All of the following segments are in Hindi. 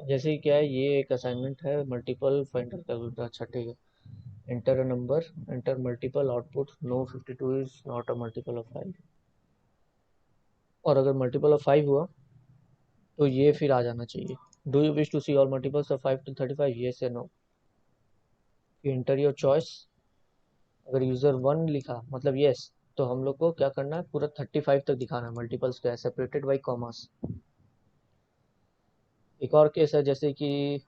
जैसे कि क्या है, ये एक असाइनमेंट है मल्टीपल फाइंडर कैलकुलेटर। अच्छा ठीक है। Enter a number, enter multiple output, no 52 is not a multiple of 5। और अगर मल्टीपल ऑफ 5 हुआ तो ये फिर आ जाना चाहिए। Do you wish to see all multiples of 5 to 35, yes या नो। Enter your choice. अगर यूजर 1 लिखा मतलब येस, तो हम लोग को क्या करना है, पूरा 35 तक दिखाना है मल्टीपल्स क्या है, सेपरेटेड बाई कॉमास। एक और केस है, जैसे कि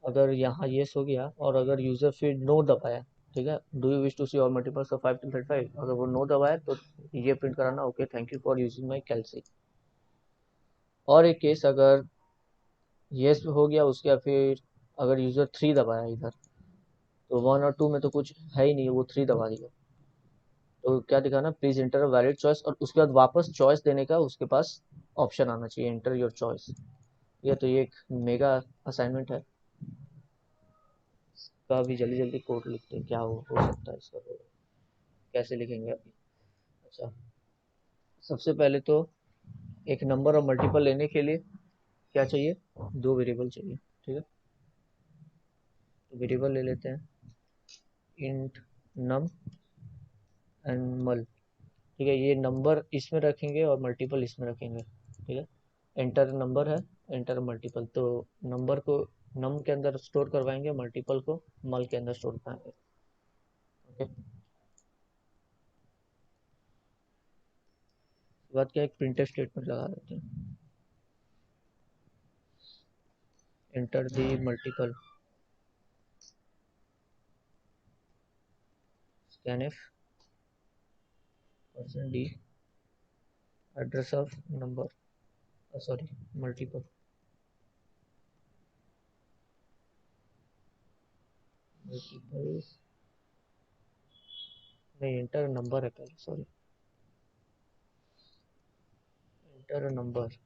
अगर यहाँ येस हो गया और अगर यूजर फिर नो दबाया, ठीक है, do you wish to see all multiples of 5 to 35, अगर वो नो दबाया तो ये प्रिंट कराना, okay thank you for using my calcy. और एक केस, अगर येस हो गया उसके बाद फिर अगर यूजर 3 दबाया इधर, तो 1 और 2 में तो कुछ है ही नहीं, वो 3 दबा दिया, तो क्या दिखाना, please enter a valid choice, और उसके बाद वापस चॉइस देने का उसके पास ऑप्शन आना चाहिए, एंटर योर चॉइस। ये तो ये एक मेगा असाइनमेंट है। इसका भी जल्दी जल्दी कोड लिखते हैं, क्या हो सकता है इसका कोड, कैसे लिखेंगे अभी। अच्छा, सबसे पहले तो एक नंबर और मल्टीपल लेने के लिए क्या चाहिए, दो वेरिएबल चाहिए, ठीक है। तो वेरिएबल ले लेते हैं, इंट नम एंड मल, ठीक है। ये नंबर इसमें रखेंगे और मल्टीपल इसमें रखेंगे, ठीक है। एंटर नंबर है, एंटर मल्टीपल, तो नंबर को नम के अंदर स्टोर करवाएंगे, मल्टीपल को मल के अंदर स्टोर कराएंगे, ओके। उसके बाद क्या, एक प्रिंटफ स्टेटमेंट लगा देते हैं, enter the multiple, scanf percent d, address of number, sorry multiple, multiple नहीं, एंटर नंबर है पहले, sorry, enter number,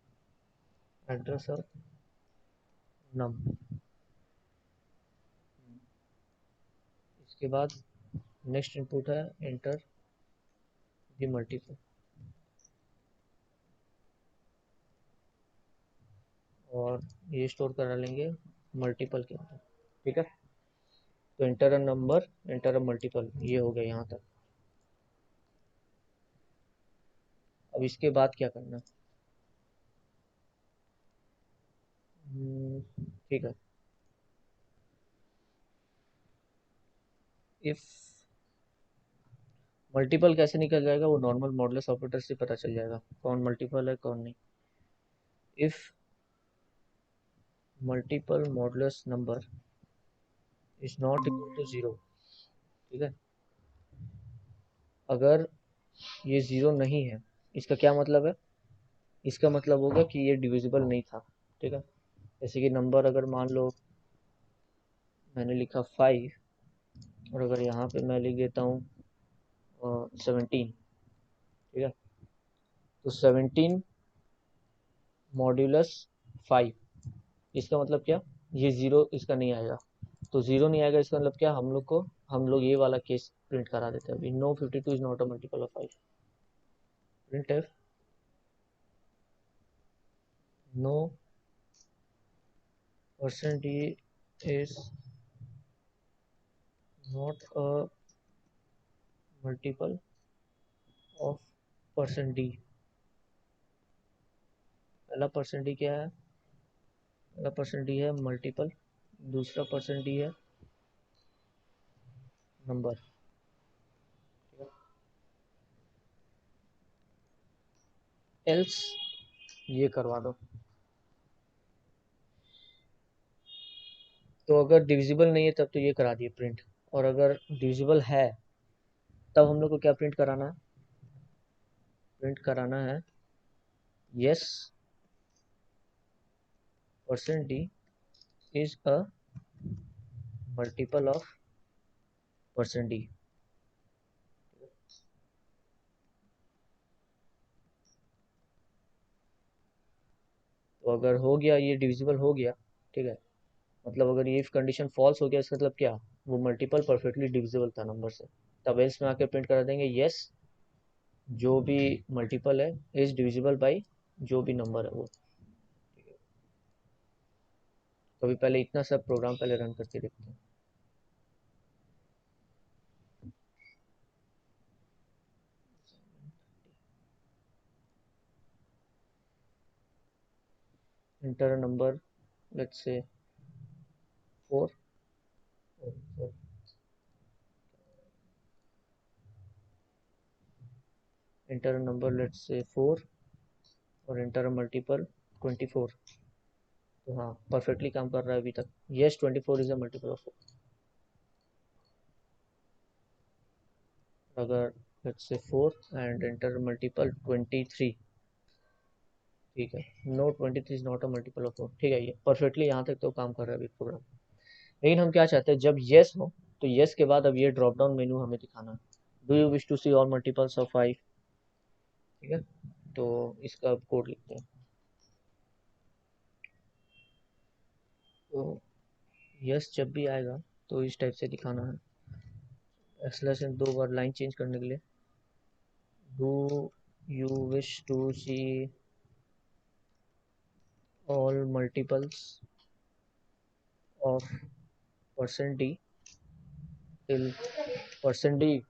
address of num. इसके बाद नेक्स्ट इनपुट है, एंटर दी मल्टीपल, और ये स्टोर करा लेंगे मल्टीपल के अंदर, ठीक है। तो enter a number, enter a multiple, ये हो गया यहाँ तक। अब इसके बाद क्या करना, ठीक है। इफ मल्टीपल कैसे निकल जाएगा, वो नॉर्मल मॉडुलस ऑपरेटर से पता चल जाएगा कौन मल्टीपल है कौन नहीं। If multiple modulus number is not equal to 0, ठीक है। अगर ये 0 नहीं है, इसका क्या मतलब है, इसका मतलब होगा कि ये डिविजिबल नहीं था, ठीक है। जैसे कि नंबर अगर मान लो मैंने लिखा 5, और अगर यहाँ पे मैं लिख देता हूँ 17, ठीक है। तो 17 मॉड्यूलस 5, इसका मतलब क्या, ये 0 इसका नहीं आएगा। तो 0 नहीं आएगा, इसका मतलब क्या, हम लोग ये वाला केस प्रिंट करा देते हैं अभी, no 52 is not a multiple of 5, printf no percent d is not a multiple of percent d. पहला परसेंट डी क्या है, पहला परसेंट डी है मल्टीपल, दूसरा परसेंट डी है नंबर, एल्स ये करवा दो। तो अगर डिविजिबल नहीं है तब तो ये करा दिए प्रिंट, और अगर डिविजिबल है तब हम लोग को क्या प्रिंट कराना है, प्रिंट कराना है yes percent d is a multiple of percent D. तो अगर हो गया, ये डिविजिबल हो गया, ठीक है, मतलब अगर ये कंडीशन फॉल्स हो गया, इसका मतलब क्या, वो मल्टीपल परफेक्टली डिविजिबल था नंबर से, तब एल्स में आके प्रिंट करा देंगे यस जो भी मल्टीपल है इज डिविजिबल बाई जो भी नंबर है वो। तो अभी पहले इतना सब प्रोग्राम पहले रन करके देखते हैं। Inter number, let's say 4, inter number let's say 4 और इंटर मल्टीपल 24। तो हाँ, परफेक्टली काम कर रहा है अभी तक। Yes, 24 is a multiple of 4। अगर let's say 4 and inter multiple 23, ठीक है, no 23 is not a multiple of 4। ठीक है, ये परफेक्टली यहाँ तक तो काम कर रहा है अभी प्रोग्राम। लेकिन हम क्या चाहते हैं, जब यस हो तो यस के बाद अब ये ड्रॉप डाउन मेन्यू हमें दिखाना है। Do you wish to see all multiples of 5। ठीक है, तो इसका कोड लिखते हैं। तो यस जब भी आएगा तो इस टाइप से दिखाना है। एक्सलेशन 2 बार लाइन चेंज करने के लिए, do you wish to see all multiples of percent d till percent d.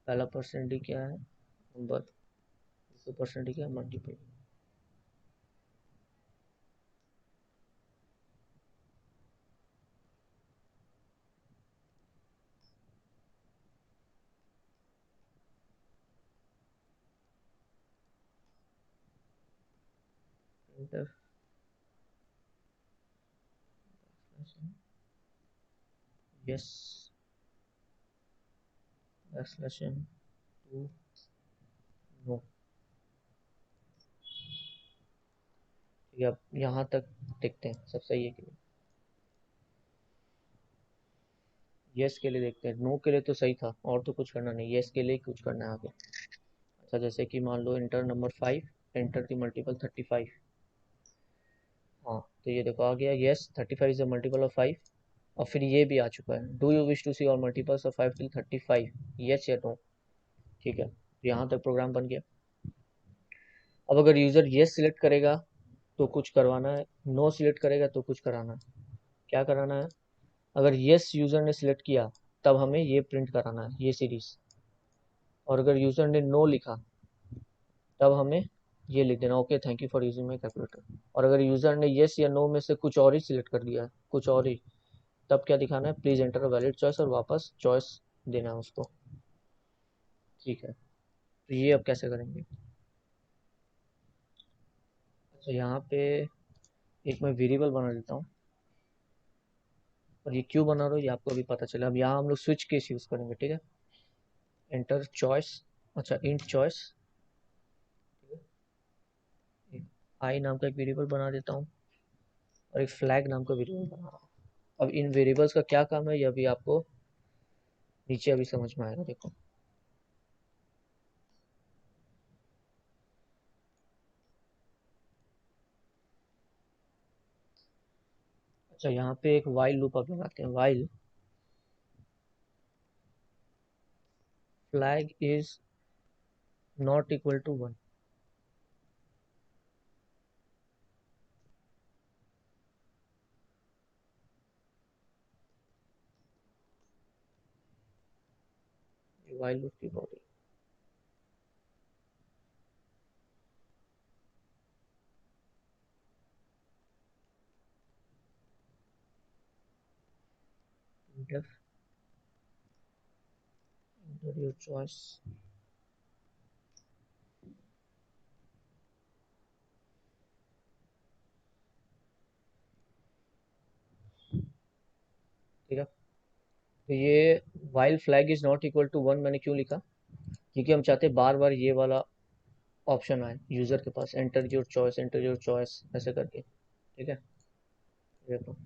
पहला परसेंट डी क्या है, नंबर। दूसरा परसेंट डी क्या है, मल्टीपल। इंटर यस एक्सलेशन 2 नो। ठीक है, अब यहाँ तक देखते हैं सब सही है कि नहीं। यस के लिए देखते हैं, नो के लिए तो सही था और तो कुछ करना नहीं, यस के लिए कुछ करना है आगे। अच्छा, जैसे कि मान लो enter number 5, enter the multiple 35। हाँ, तो ये देखो आ गया, yes 35 is a multiple of 5। और फिर ये भी आ चुका है, do you wish to see all multiples of 5 till 35, yes या नो। ठीक है, तो यहाँ तक प्रोग्राम बन गया। अब अगर यूज़र यस सिलेक्ट करेगा तो कुछ करवाना है, नो सिलेक्ट करेगा तो कुछ कराना है। क्या कराना है, अगर यस यूज़र ने सिलेक्ट किया तब हमें ये प्रिंट कराना है, ये सीरीज। और अगर यूज़र ने नो लिखा तब हमें ये लिख देना, okay thank you for using my calculator. और अगर यूज़र ने येस या नो में से कुछ और ही सिलेक्ट कर दिया, कुछ और ही, तब क्या दिखाना है, please enter a valid choice, और वापस चॉइस देना है उसको। ठीक है, तो ये अब कैसे करेंगे। अच्छा, यहाँ पे एक मैं वेरिएबल बना देता हूँ, और ये क्यों बना रहा हूँ ये आपको अभी पता चला। अब यहाँ हम लोग स्विच केस यूज़ करेंगे। ठीक है, एंटर चॉइस, अच्छा इंट चॉइस, आई नाम का एक वेरिएबल बना देता हूँ, और एक फ्लैग नाम का वेरिएबल बना रहा हूँ। अब इन वेरिएबल्स का क्या काम है ये अभी आपको नीचे अभी समझ में आएगा, देखो। अच्छा, यहाँ पे एक वाइल लूप अब लगाते हैं, while flag is not equal to 1। While loop की बॉडी, enter your choice। ठीक है, तो ये while flag is not equal to 1 मैंने क्यों लिखा, क्योंकि हम चाहते हैं बार बार ये वाला ऑप्शन आए यूजर के पास, enter your choice, enter your choice ऐसे करके। ठीक है, देखो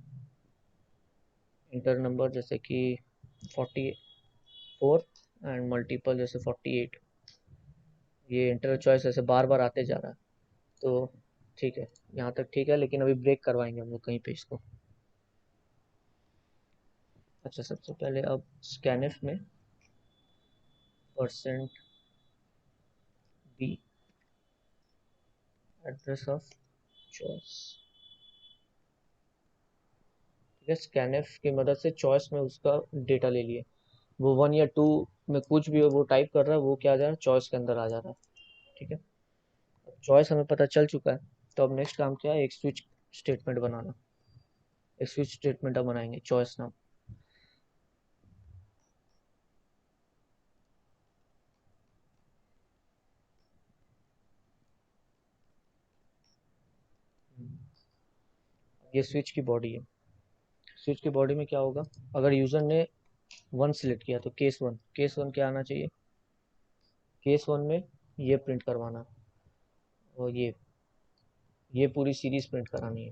इंटर नंबर जैसे कि 44 एंड मल्टीपल जैसे 48, ये इंटर चॉइस ऐसे बार बार आते जा रहा है। तो ठीक है, यहाँ तक ठीक है, लेकिन अभी ब्रेक करवाएंगे हम लोग कहीं पे इसको। अच्छा, सबसे पहले अब स्कैनफ में percent d address of choice. ठीक है, स्कैनफ की मदद से चॉइस में उसका डेटा ले लिए, वो 1 या 2 में कुछ भी हो वो टाइप कर रहा है, वो क्या आ जा रहा है, चॉइस के अंदर आ जा रहा है। ठीक है, चॉइस हमें पता चल चुका है, तो अब नेक्स्ट काम क्या है, एक स्विच स्टेटमेंट बनाना। एक स्विच स्टेटमेंट अब बनाएंगे चॉइस नाम। ये स्विच की बॉडी है। स्विच की बॉडी में क्या होगा, अगर यूजर ने 1 सिलेक्ट किया तो केस वन क्या आना चाहिए, केस 1 में ये प्रिंट करवाना, और ये पूरी सीरीज प्रिंट करानी है।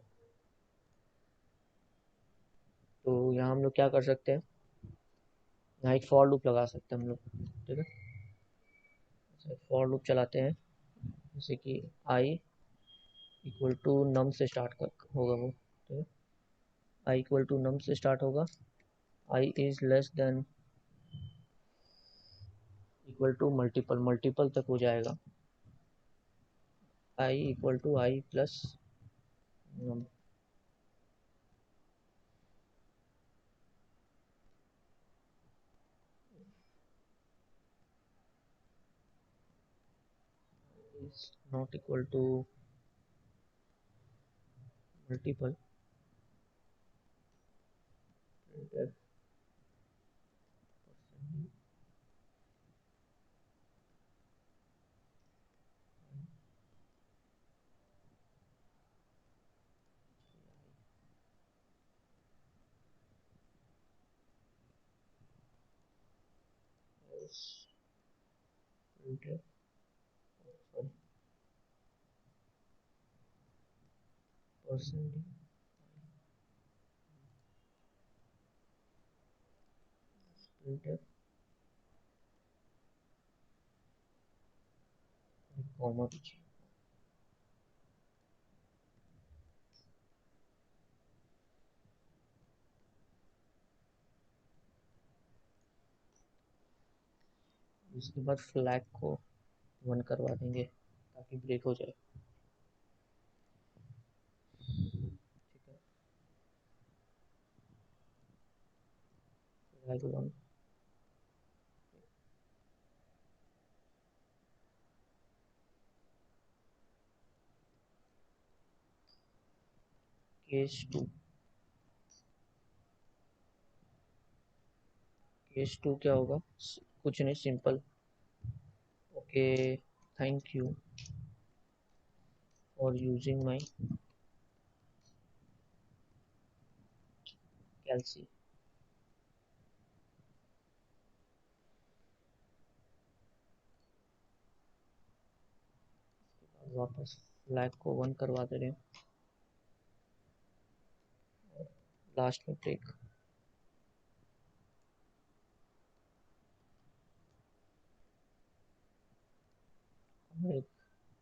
तो यहाँ हम लोग क्या कर सकते हैं, यहाँ एक फॉर लूप लगा सकते हैं हम लोग। ठीक है, फॉर लूप चलाते हैं, जैसे कि आई इक्वल टू नम से स्टार्ट कर होगा वो। ठीक है, आई इक्वल टू नम से स्टार्ट होगा, i is less than equal to multiple, multiple तक हो जाएगा, i equal to i plus num. Is not equal to multiple, percent comma पीछे। इसके बाद फ्लैग को 1 करवा देंगे ताकि ब्रेक हो जाए। ठीक है, फ्लैग 1, केस 2, केस 2 क्या होगा, कुछ नहीं, simple, okay thank you for using my calcy. वापस फ्लैग को 1 करवा दे रहे हैं, लास्ट में ब्रेक।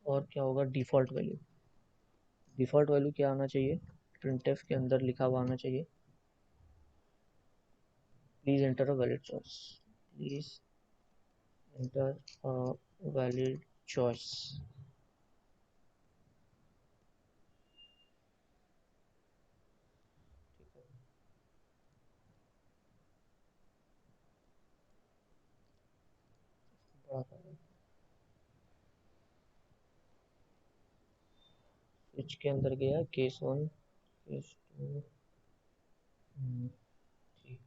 और क्या होगा, डिफ़ॉल्ट वैल्यू, डिफ़ॉल्ट वैल्यू क्या आना चाहिए, प्रिंटफ के अंदर लिखा हुआ आना चाहिए, please enter a valid choice, please enter a valid choice. Switch के अंदर गया केस 1, केस 2, ठीक।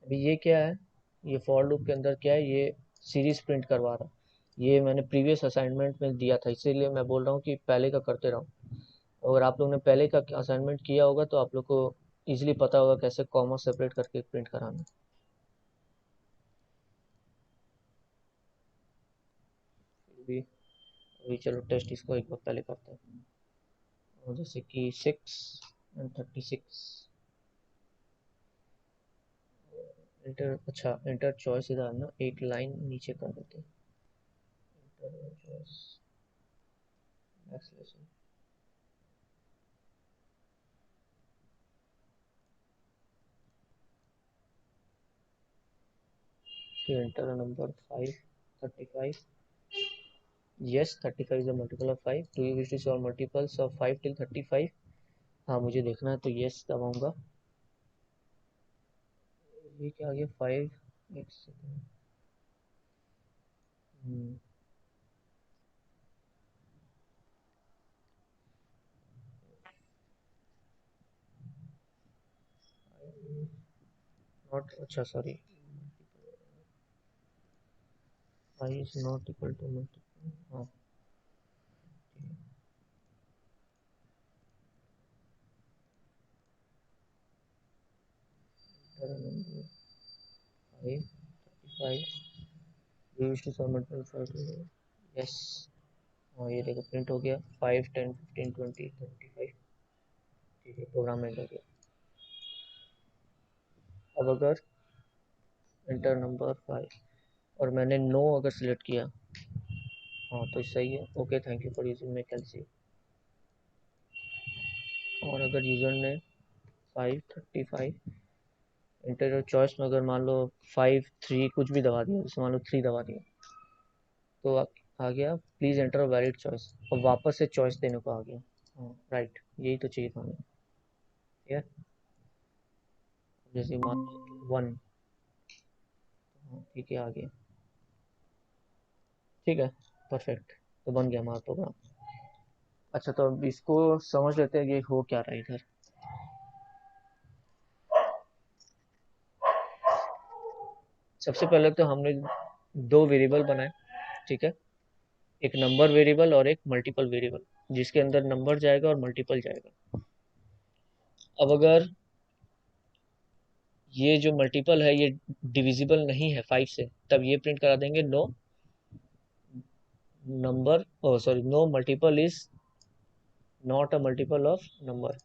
अभी ये क्या है, ये फॉर लूप के अंदर क्या है, ये सीरीज प्रिंट करवा रहा है। ये मैंने प्रीवियस असाइनमेंट में दिया था, इसीलिए मैं बोल रहा हूँ कि पहले का करते रहो। अगर आप लोग ने पहले का असाइनमेंट किया होगा तो आप लोग को इजीली पता होगा कैसे कॉमा सेपरेट करके प्रिंट कराना। फिर भी अभी चलो टेस्ट इसको एक बार पहले करते हैं, और जैसे कि 6 और 36, इंटर, अच्छा इंटर चॉइस इधर आना, एक लाइन नीचे कर देते हैं, इंटर चॉइस बैकस्लैश, फिर enter number 535. yes 35 is a multiple of 5. do you wish to solve multiples of 5 till 35? हाँ मुझे देखना है तो yes दबाऊंगा. ये क्या आ गया 5 एक सेकेंड. नॉट अच्छा sorry I is not equal to multiple. हाँ number 5 35 you wish to solve multiple 5 yes. हाँ ये देखो प्रिंट हो गया 5 10 15 20 35. ठीक है प्रोग्राम एंड हो गया. अब अगर एंटर नंबर 5 और मैंने नो अगर सिलेक्ट किया हाँ तो सही है. Okay thank you for using my calcy. और अगर यूज़र ने 535 इंटर चॉइस में अगर मान लो 5 3 कुछ भी दबा दिया जैसे मान लो 3 दबा दिया तो आ गया please enter a valid choice और वापस से चॉइस देने को आ गया. हाँ राइट यही तो चाहिए था हमें. ठीक है जैसे मान लो 1. हाँ ठीक है आ गया. ठीक है परफेक्ट. तो बन गया हमारा प्रोग्राम. अच्छा तो अब इसको समझ लेते हैं कि हो क्या रहा है इधर. सबसे पहले तो हमने दो वेरिएबल बनाए. ठीक है एक नंबर वेरिएबल और एक मल्टीपल वेरिएबल जिसके अंदर नंबर जाएगा और मल्टीपल जाएगा. अब अगर ये जो मल्टीपल है ये डिविजिबल नहीं है 5 से तब ये प्रिंट करा देंगे no number sorry no multiple is not a multiple of number.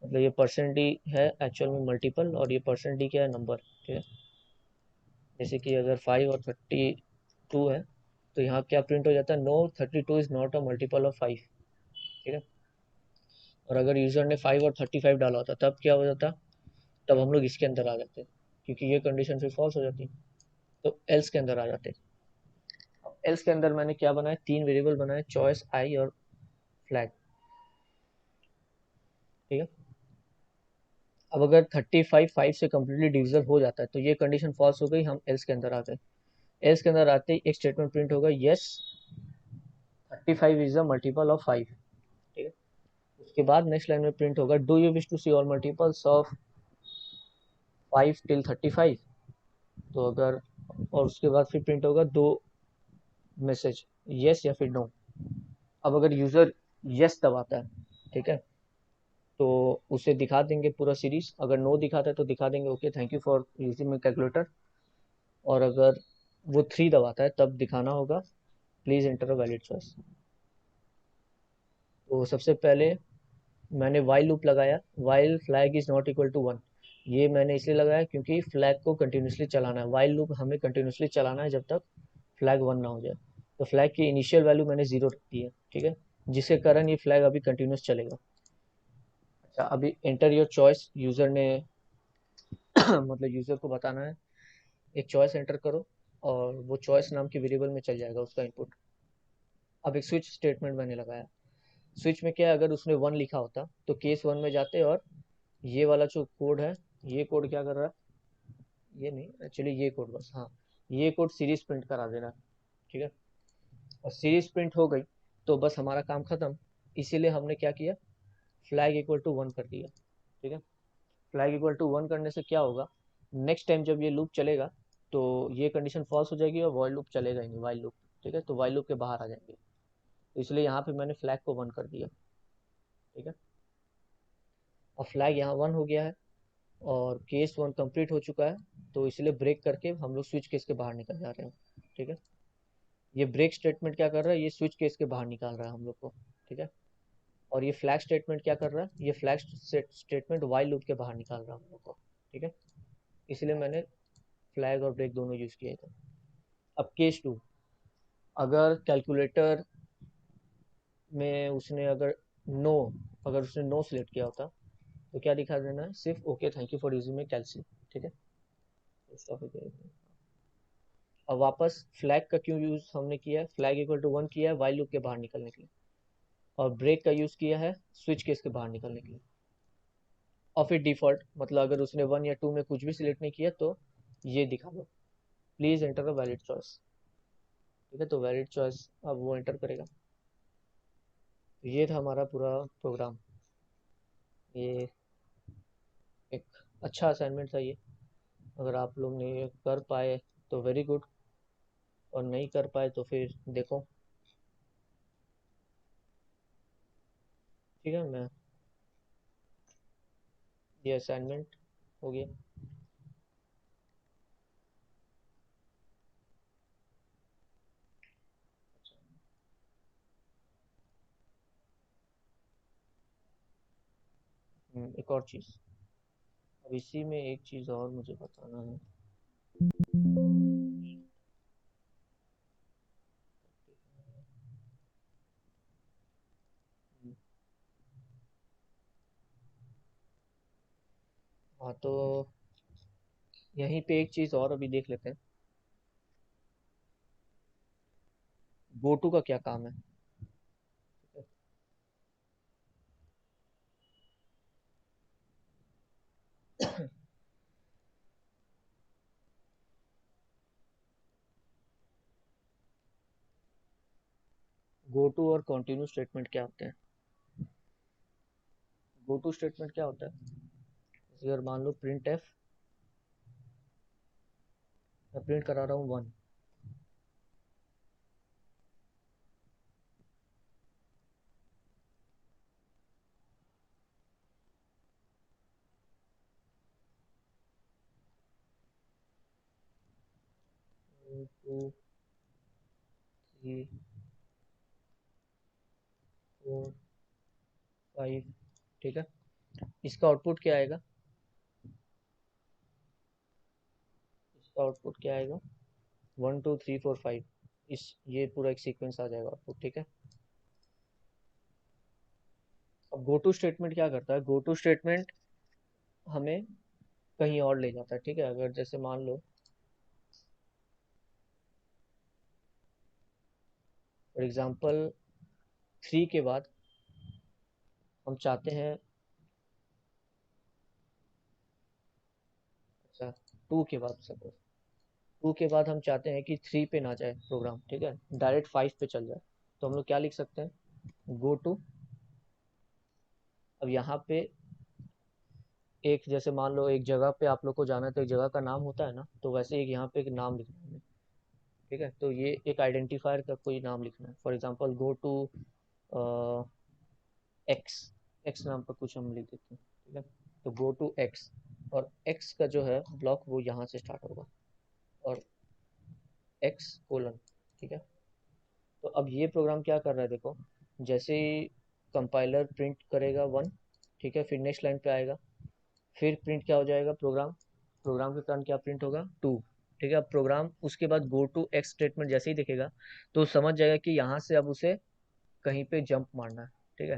मतलब ये परसेंट डी है एक्चुअल में मल्टीपल और ये परसेंट डी क्या है नंबर. ठीक है जैसे कि अगर 5 और 32 है तो यहाँ क्या प्रिंट हो जाता है no 32 is not a multiple of 5. ठीक है और अगर यूजर ने 5 और 35 डाला होता तब क्या हो जाता. तब हम लोग इसके अंदर आ जाते क्योंकि ये कंडीशन फिर फॉल्स हो जाती. तो एल्स के अंदर आ जाते. अब एल्स के अंदर मैंने क्या बनाया 3 वेरिएबल बनाए चॉइस आई और फ्लैग. ठीक है अब अगर 35 5 से कम्प्लीटली डिविजल हो जाता है तो ये कंडीशन फॉल्स हो गई. हम एल्स के अंदर आ गए. एल्स के अंदर आते ही एक स्टेटमेंट प्रिंट होगा yes 35 is a multiple of 5. ठीक है उसके बाद नेक्स्ट लाइन में प्रिंट होगा do you wish to see all multiples of 5 till 35. तो अगर और उसके बाद फिर प्रिंट होगा दो मैसेज यस या फिर नो. अब अगर यूजर यस दबाता है ठीक है तो उसे दिखा देंगे पूरा सीरीज. अगर नो दिखाता है तो दिखा देंगे okay thank you for using my calculator. और अगर वो 3 दबाता है तब दिखाना होगा please enter a valid choice. तो सबसे पहले मैंने वाइल लूप लगाया while flag is not equal to 1. ये मैंने इसलिए लगाया क्योंकि फ्लैग को कंटिन्यूसली चलाना है. वाइल लूप हमें कंटिन्यूसली चलाना है जब तक फ्लैग 1 ना हो जाए. तो फ्लैग की इनिशियल वैल्यू मैंने 0 रख दी है. ठीक है जिसके कारण ये फ्लैग अभी कंटिन्यूस चलेगा. अच्छा अभी एंटर योर चॉइस यूजर ने मतलब यूजर को बताना है एक चॉइस एंटर करो और वो चॉइस नाम की वेरिएबल में चल जाएगा उसका इनपुट. अब एक स्विच स्टेटमेंट मैंने लगाया. स्विच में क्या है अगर उसने 1 लिखा होता तो केस 1 में जाते और ये वाला जो कोड है ये कोड क्या कर रहा है ये नहीं एक्चुअली ये कोड बस हाँ ये कोड सीरीज प्रिंट करा दे रहा है. ठीक है और सीरीज प्रिंट हो गई तो बस हमारा काम खत्म. इसीलिए हमने क्या किया फ्लैग इक्वल टू 1 कर दिया. ठीक है फ्लैग इक्वल टू 1 करने से क्या होगा नेक्स्ट टाइम जब ये लूप चलेगा तो ये कंडीशन फॉल्स हो जाएगी और वॉइल लूप चलेगा ही नहीं वाइल लूप. ठीक है तो वाइल लूप के बाहर आ जाएंगे. तो इसलिए यहाँ पे मैंने फ्लैग को 1 कर दिया. ठीक है और फ्लैग यहाँ 1 हो गया है और केस 1 कंप्लीट हो चुका है. तो इसलिए ब्रेक करके हम लोग स्विच केस के बाहर निकल जा रहे हैं. ठीक है ये ब्रेक स्टेटमेंट क्या कर रहा है ये स्विच केस के बाहर निकाल रहा है हम लोग को. ठीक है और ये फ्लैग स्टेटमेंट क्या कर रहा है ये फ्लैग स्टेटमेंट वाइल लूप के बाहर निकाल रहा है हम लोग को. ठीक है इसलिए मैंने फ्लैग और ब्रेक दोनों यूज किए थे. अब केस 2 अगर कैलकुलेटर में उसने अगर उसने नो सिलेक्ट किया होता तो क्या दिखा देना है सिर्फ okay thank you for using my calcy. ठीक है अब वापस फ्लैग का क्यों यूज़ हमने किया है, फ्लैग इक्वल टू 1 किया है वाइल लूप के बाहर निकलने के लिए, और ब्रेक का यूज़ किया है स्विच केस के बाहर निकलने के लिए। और फिर डिफ़ॉल्ट मतलब अगर उसने 1 या 2 में कुछ भी सिलेक्ट नहीं किया तो ये दिखा दो, please enter a valid choice. ठीक है, तो वैलिड चॉइस अब वो एंटर करेगा। तो ये था हमारा पूरा प्रोग्राम। ये एक अच्छा असाइनमेंट था ये। अगर आप लोग ने कर पाए तो वेरी गुड, और नहीं कर पाए तो फिर देखो। ठीक है, मैं ये असाइनमेंट हो गया। एक और चीज़, अब इसी में एक चीज़ और मुझे बताना है। हाँ, तो यहीं पे एक चीज़ और अभी देख लेते हैं, गो टू का क्या काम है। गो टू और कंटिन्यू स्टेटमेंट क्या होते हैं। गो टू स्टेटमेंट क्या होता है, जैसे अगर मान लो प्रिंट एफ, मैं प्रिंट करा रहा हूँ 1, 2, 3, 4, 5। ठीक है, इसका आउटपुट क्या आएगा, इसका आउटपुट क्या आएगा, 1 2 3 4 5। इस ये पूरा एक सीक्वेंस आ जाएगा आउटपुट। ठीक है, अब गो टू स्टेटमेंट क्या करता है, गो टू स्टेटमेंट हमें कहीं और ले जाता है। ठीक है, अगर जैसे मान लो फॉर एग्जांपल 3 के बाद हम चाहते हैं, अच्छा 2 के बाद सपोज 2 के बाद हम चाहते हैं कि 3 पे ना जाए प्रोग्राम, ठीक है, डायरेक्ट 5 पे चल जाए। तो हम लोग क्या लिख सकते हैं, गो टू। अब यहाँ पे एक जैसे मान लो एक जगह पे आप लोग को जाना है तो एक जगह का नाम होता है ना, तो वैसे एक यहाँ पे एक नाम लिखना है। ठीक है, तो ये एक आइडेंटिफायर का कोई नाम लिखना है, for example go to X, X नाम का कुछ हम लिख देते हैं। ठीक है, तो गो टू एक्स, और एक्स का जो है ब्लॉक वो यहाँ से स्टार्ट होगा, और एक्स कोलन। ठीक है, तो अब ये प्रोग्राम क्या कर रहा है देखो, जैसे ही कंपाइलर प्रिंट करेगा 1, ठीक है, फिर नेक्स्ट लाइन पे आएगा, फिर प्रिंट क्या हो जाएगा, प्रोग्राम, प्रोग्राम के कारण क्या प्रिंट होगा, 2। ठीक है, अब प्रोग्राम उसके बाद गो टू एक्स स्टेटमेंट जैसे ही दिखेगा तो समझ जाएगा कि यहाँ से अब उसे कहीं पे जंप मारना है। ठीक है,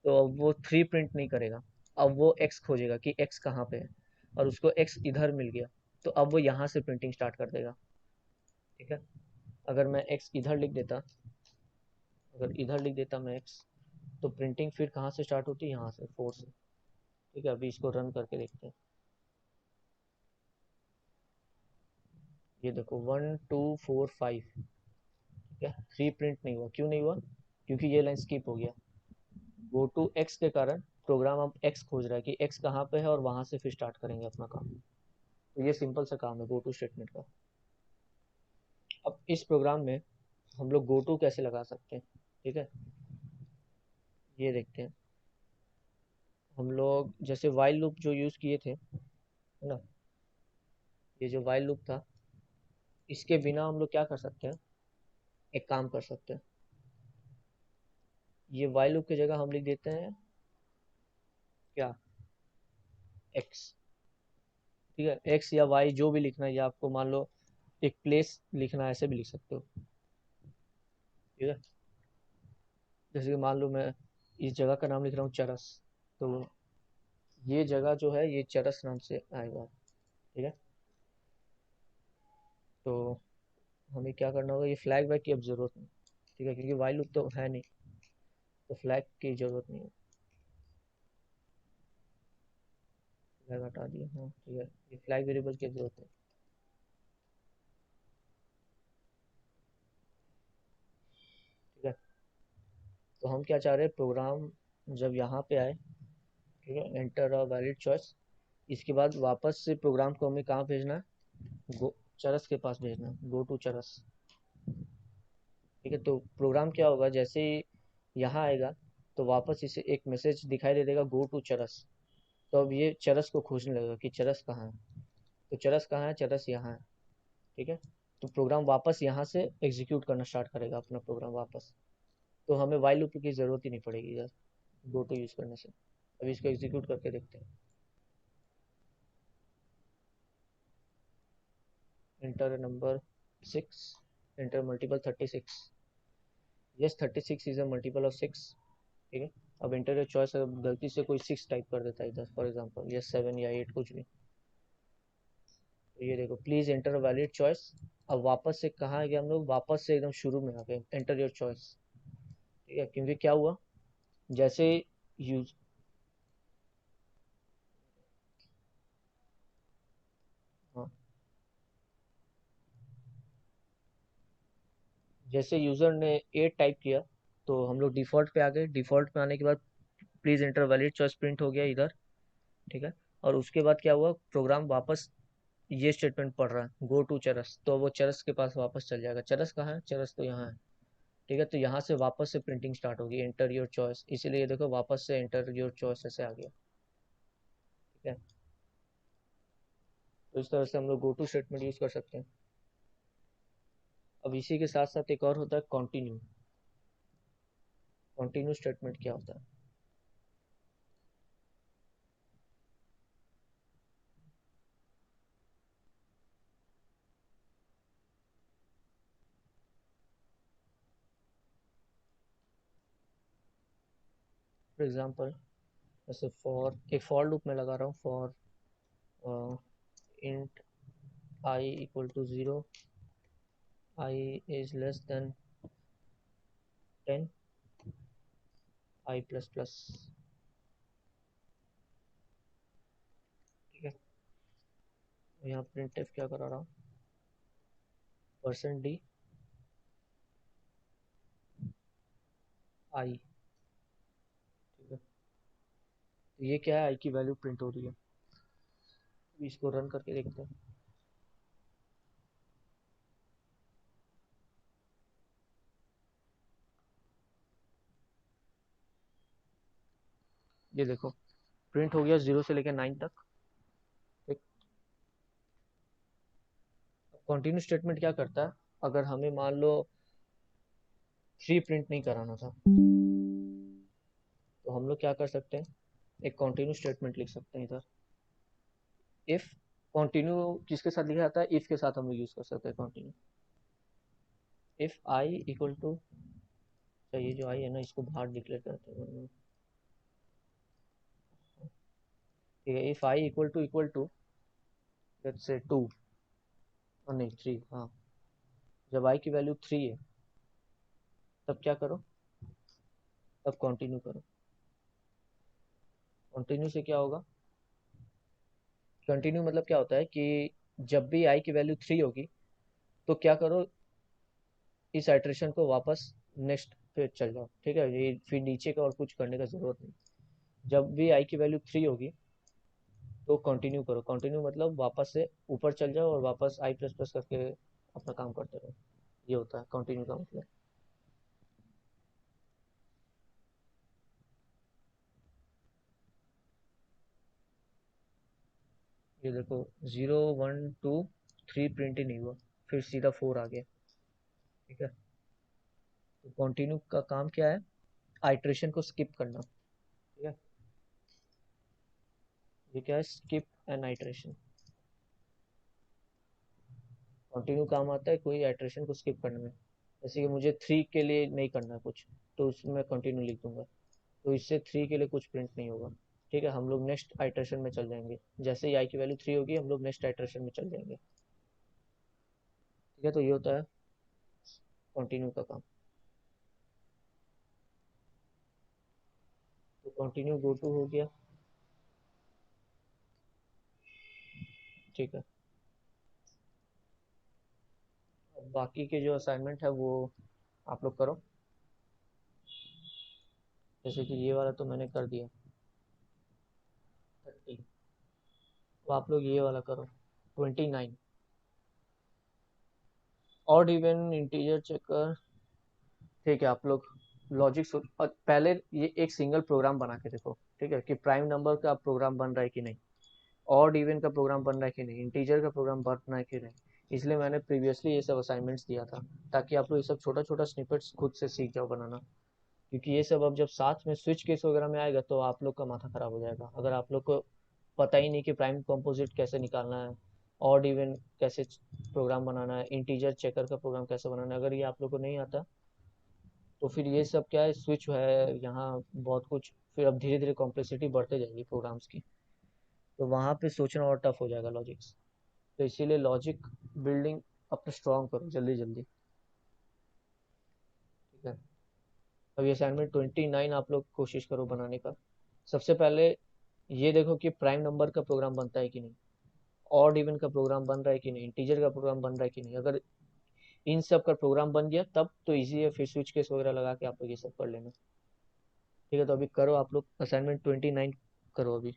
तो अब वो 3 प्रिंट नहीं करेगा, अब वो एक्स खोजेगा कि एक्स कहाँ पे है, और उसको एक्स इधर मिल गया, तो अब वो यहाँ से प्रिंटिंग स्टार्ट कर देगा। ठीक है, अगर मैं एक्स इधर लिख देता, अगर इधर लिख देता मैं एक्स, तो प्रिंटिंग फिर कहाँ से स्टार्ट होती है, यहाँ से 4 से। ठीक है, अभी इसको रन करके देखते हैं। ये देखो 1 2 4 5। ठीक है, 3 प्रिंट नहीं हुआ, क्यों नहीं हुआ, क्योंकि ये लाइन स्किप हो गया। गो टू एक्स के कारण प्रोग्राम अब एक्स खोज रहा है कि एक्स कहाँ पे है, और वहां से फिर स्टार्ट करेंगे अपना काम। तो ये सिंपल सा काम है गो टू स्टेटमेंट का। अब इस प्रोग्राम में हम लोग गो टू कैसे लगा सकते हैं। ठीक है, ये देखते हैं। हम लोग जैसे वाइल लूप जो यूज़ किए थे, है ना, ये जो वाइल लूप था, इसके बिना हम लोग क्या कर सकते हैं, एक काम कर सकते हैं, ये वाइल लूप की जगह हम लिख देते हैं क्या, एक्स। ठीक है, एक्स या वाई जो भी लिखना है, या आपको मान लो एक प्लेस लिखना है, ऐसे भी लिख सकते हो। ठीक है, जैसे कि मान लो मैं इस जगह का नाम लिख रहा हूँ चरस, तो ये जगह जो है ये चरस नाम से आएगा। ठीक है, तो हमें क्या करना होगा, ये फ्लैग बैक की अब ज़रूरत नहीं, ठीक है, क्योंकि वाइल लूप तो है नहीं, तो फ्लैग की ज़रूरत नहीं है। फ्लैग हटा दिया, हाँ ठीक है, ये फ्लैग वेरिएबल की ज़रूरत है। ठीक है, तो हम क्या चाह रहे हैं, प्रोग्राम जब यहाँ पे आए, ठीक है, एंटर अ वैलिड चॉइस, इसके बाद वापस से प्रोग्राम को हमें कहाँ भेजना है, गो चरस के पास भेजना है, गो टू चरस। ठीक है, तो प्रोग्राम क्या होगा, जैसे ही यहाँ आएगा तो वापस इसे एक मैसेज दिखाई दे देगा, गो टू चरस। तो अब ये चरस को खोजने लगेगा कि चरस कहाँ है, तो चरस कहाँ है, चरस यहाँ है। ठीक है, तो प्रोग्राम वापस यहाँ से एग्जीक्यूट करना स्टार्ट करेगा अपना प्रोग्राम वापस। तो हमें वाइल लूप की ज़रूरत ही नहीं पड़ेगी इधर गो टू यूज़ करने से। अब इसको एग्जीक्यूट करके देखते हैं। Enter number 6, enter multiple 36, yes 36 is a multiple of 6। ठीक है, अब एंटर योर चॉइस, अगर गलती से कोई 6 टाइप कर देता है इधर फॉर एग्जांपल, यस 7 या 8 कुछ भी, तो ये देखो प्लीज एंटर वैलिड चॉइस। अब वापस से कहाँ आ गया हम लोग, वापस से एकदम शुरू में आ गए, एंटर योर चॉइस। ठीक है, क्योंकि क्या हुआ, जैसे यूज, हाँ, जैसे यूजर ने 8 टाइप किया, तो हम लोग डिफॉल्ट पे आ गए, डिफॉल्ट पे आने के बाद please enter valid choice print हो गया इधर। ठीक है, और उसके बाद क्या हुआ, प्रोग्राम वापस ये स्टेटमेंट पढ़ रहा है, गो टू चरस, तो वो चरस के पास वापस चल जाएगा। चरस कहाँ है, चरस तो यहाँ है। ठीक है, तो यहाँ से वापस से प्रिंटिंग स्टार्ट होगी, एंटर योर चॉइस, इसीलिए देखो वापस से एंटर योर चॉइस ऐसे आ गया। ठीक है, तो इस तरह से हम लोग गो टू स्टेटमेंट यूज कर सकते हैं। अब इसी के साथ साथ एक और होता है कॉन्टिन्यू। कॉन्टिन्यू स्टेटमेंट क्या होता है, फॉर एग्जाम्पल जैसे फॉर, एक फॉर लूप में लगा रहा हूँ, for int i equal to 0, i is less than 10, i plus plus. ठीक है, यहाँ प्रिंट एफ क्या करा रहा हूँ, परसेंट डी आई। ठीक है, तो ये क्या है, आई की वैल्यू प्रिंट हो रही है। इसको रन करके देखते हैं। ये देखो प्रिंट हो गया 0 से लेकर 9 तक। एक कंटिन्यू स्टेटमेंट क्या करता है, अगर हमें मान लो 3 प्रिंट नहीं कराना था, तो हम लोग क्या कर सकते हैं, एक कंटिन्यू स्टेटमेंट लिख सकते हैं इधर। इफ कंटिन्यू किसके साथ लिखा जाता है, इफ के साथ हम लोग यूज कर सकते हैं continue. If i equal to, ये जो आई है ना इसको बाहर डिक्लेयर करते हैं। ठीक है, if i equal to let's say 2, और नहीं 3, हाँ, जब आई की वैल्यू 3 है तब क्या करो, तब कंटिन्यू करो। कंटिन्यू से क्या होगा, कंटिन्यू मतलब क्या होता है कि जब भी आई की वैल्यू 3 होगी तो क्या करो, इस आइट्रेशन को वापस नेक्स्ट पे चल जाओ। ठीक है, ये फिर नीचे का और कुछ करने का जरूरत नहीं। जब भी आई की वैल्यू 3 होगी तो कंटिन्यू करो, कंटिन्यू मतलब वापस से ऊपर चल जाओ और वापस आई प्लस प्लस करके अपना काम करते रहो। ये होता है कंटिन्यू का मतलब। ये देखो 0 1 2 3 प्रिंट ही नहीं हुआ, फिर सीधा 4 आ गया। ठीक है, तो कंटिन्यू का काम क्या है, आइट्रेशन को स्किप करना। ठीक है, ये क्या है, स्किप एन आइट्रेशन। कंटिन्यू काम आता है कोई आइट्रेशन को स्किप करने में। जैसे कि मुझे 3 के लिए नहीं करना कुछ, तो उसमें कंटिन्यू लिख दूंगा, तो इससे 3 के लिए कुछ प्रिंट नहीं होगा। ठीक है, हम लोग नेक्स्ट आइट्रेशन में चल जाएंगे, जैसे ही आई की वैल्यू 3 होगी हम लोग नेक्स्ट आइट्रेशन में चल जाएंगे। ठीक है, तो ये होता है कंटिन्यू का काम। तो कंटिन्यू गो टू हो गया। ठीक है, अब बाकी के जो असाइनमेंट है वो आप लोग करो। जैसे कि ये वाला तो मैंने कर दिया 30, तो आप लोग ये वाला करो 29। Odd even integer checker. ठीक है, आप लोग लॉजिक पहले ये एक सिंगल प्रोग्राम बना के देखो, ठीक है, कि प्राइम नंबर का प्रोग्राम बन रहा है कि नहीं, ऑड इवन का प्रोग्राम बन रहा है कि नहीं, इंटीजर का प्रोग्राम बन रहा है कि नहीं। इसलिए मैंने प्रीवियसली ये सब असाइनमेंट्स दिया था, ताकि आप लोग ये सब छोटा छोटा स्निपेट्स खुद से सीख जाओ बनाना। क्योंकि ये सब अब जब साथ में स्विच केस वगैरह में आएगा तो आप लोग का माथा खराब हो जाएगा, अगर आप लोग को पता ही नहीं कि प्राइम कंपोजिट कैसे निकालना है, ऑड इवन कैसे प्रोग्राम बनाना है, इंटीजर चेकर का प्रोग्राम कैसे बनाना है, अगर ये आप लोग को नहीं आता तो फिर ये सब क्या है, स्विच है यहाँ बहुत कुछ, फिर अब धीरे धीरे कॉम्प्लेक्सिटी बढ़ते जाएगी प्रोग्राम्स की, तो वहाँ पे सोचना और टफ हो जाएगा लॉजिक्स। तो इसीलिए लॉजिक बिल्डिंग अपना स्ट्रॉन्ग करो जल्दी जल्दी। ठीक है, अब ये असाइनमेंट 29 आप लोग कोशिश करो बनाने का। सबसे पहले ये देखो कि प्राइम नंबर का प्रोग्राम बनता है कि नहीं, ऑड इवन का प्रोग्राम बन रहा है कि नहीं, इंटीजर का प्रोग्राम बन रहा है कि नहीं। अगर इन सब का प्रोग्राम बन गया तब तो ईजी है, फिर स्विच केस वगैरह लगा के आप लोग ये सब कर लेना। ठीक है, तो अभी करो आप लोग असाइनमेंट 29 करो अभी।